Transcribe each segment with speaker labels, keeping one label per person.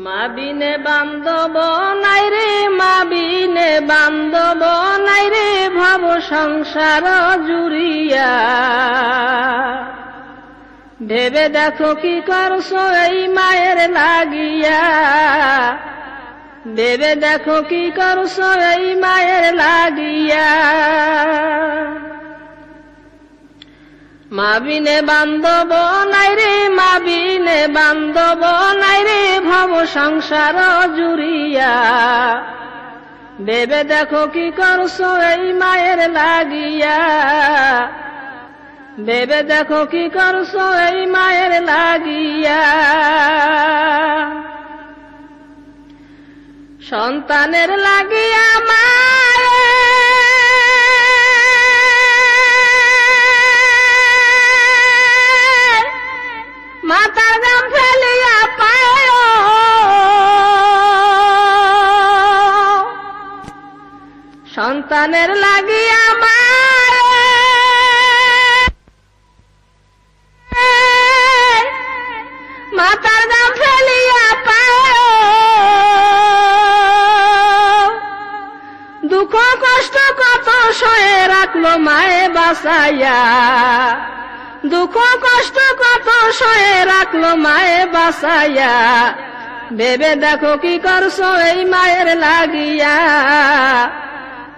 Speaker 1: মা বিনে বান্ধব নাই রে, মা বিনে বান্ধব নাই রে, ভব সংসার জুড়িয়া। ভেবে দেখো কি করছো এই মায়ের লাগিয়া, ভেবে দেখো কি করছো এই মায়ের লাগিয়া। মা বিনে বান্ধব নাই রে, মা বিনে বান্ধব নাই রে, ভব সংসার জুড়িয়া। ভেবে দেখো কি করছো এই মায়ের লাগিয়া, ভেবে দেখো কি করছো এই মায়ের লাগিয়া। সন্তানের লাগিয়া মাতার গাম ফেলিয়া পায়, সন্তানের লাগিয়া মাতার গাম ফেলিয়া পায়। দুঃখ কষ্ট কত সয়ে রাখলো মায়ে বাঁচাইয়া, দুঃখ কষ্ট কত সয়ে রাখলো মায়ে বাঁচাইয়া। ভেবে দেখো কি করছো এই মায়ের লাগিয়া,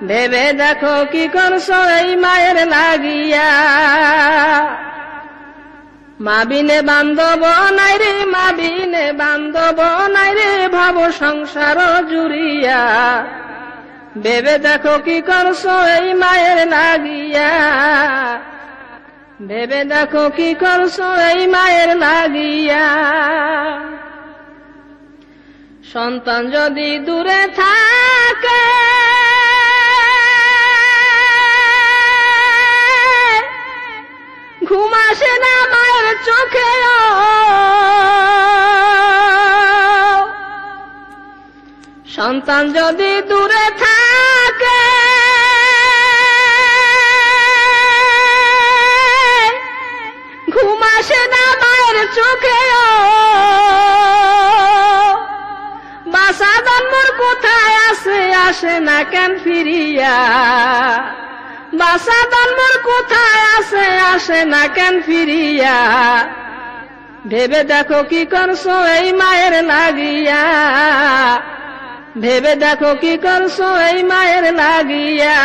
Speaker 1: ভেবে দেখো কি করছো এই মায়ের লাগিয়া। মা বিনে বান্ধব নাই রে, মা বিনে বান্ধব নাই রে, ভব সংসার জুড়িয়া। ভেবে দেখো কি করছো এই মায়ের লাগিয়া, ভেবে দেখো কি করছো এই মায়ের লাগিয়া। সন্তান যদি দূরে থাকে, ঘুম আসে না মায়ের চোখে, সন্তান যদি দূরে থাকে, ঘুম আসে না মায়ের চোখে। বাসা জন্মর কোথায় আছে, আসে না কেন ফিরিয়া, বাসা জন্মর কোথায় আছে, আসে না কেন ফিরিয়া। ভেবে দেখো কি করছো এই মায়ের লাগিয়া, ভেবে দেখো কি করছো এই মায়ের লাগিয়া।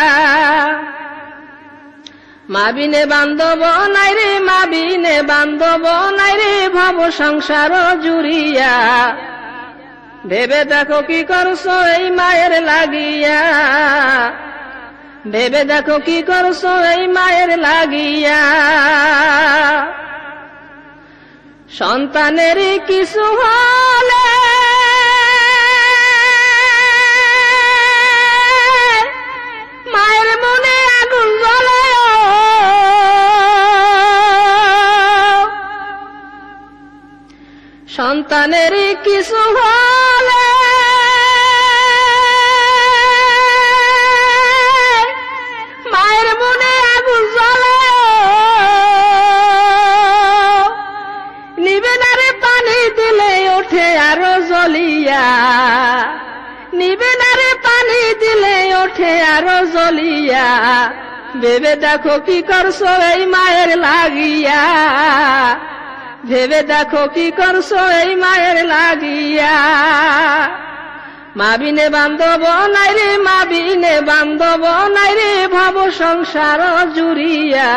Speaker 1: মা বিনে বান্ধব নাই রে, মা বিনে বান্ধব নাই রে, ভব সংসার জুড়িয়া। ভেবে দেখো কি করছো এই মায়ের লাগিয়া, ভেবে দেখো কি করছো এই মায়ের লাগিয়া। সন্তানের কিছু হলে মায়ের মনে আগুন জ্বলে, সন্তানের কিছু হলে মায়ের মনে আগুন জ্বলে। নিবে না রে পানি দিলে ওঠে আরো জ্বলিয়া, নিবে না রে পানি দিলে ওঠে আরো জ্বলিয়া। ভেবে দেখো কি করছো এই মায়ের লাগিয়া, ভেবে দেখো কি করছো এই মায়ের লাগিয়া। মা বিনে বান্ধব নাই রে, মা বিনে বান্ধব নাই রে, ভব সংসার জুড়িয়া।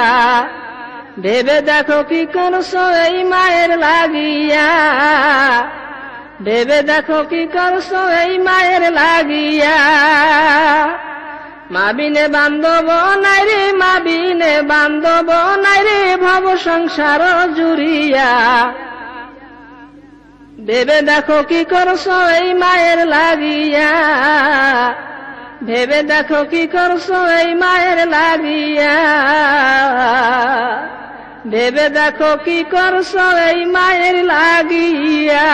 Speaker 1: ভেবে দেখো কি করছো এই মায়ের লাগিয়া, ভেবে দেখো কি করছো এই মায়ের লাগিয়া। মা বিনে বান্ধব নাই রে, মা বিনে বান্ধব নাই রে, ভব সংসার জুড়িয়া। ভেবে দেখো কি করছো এই মায়ের লাগিয়া, ভেবে দেখো কি করছো এই মায়ের লাগিয়া। ভেবে দেখো কি করছো এই মায়ের লাগিয়া।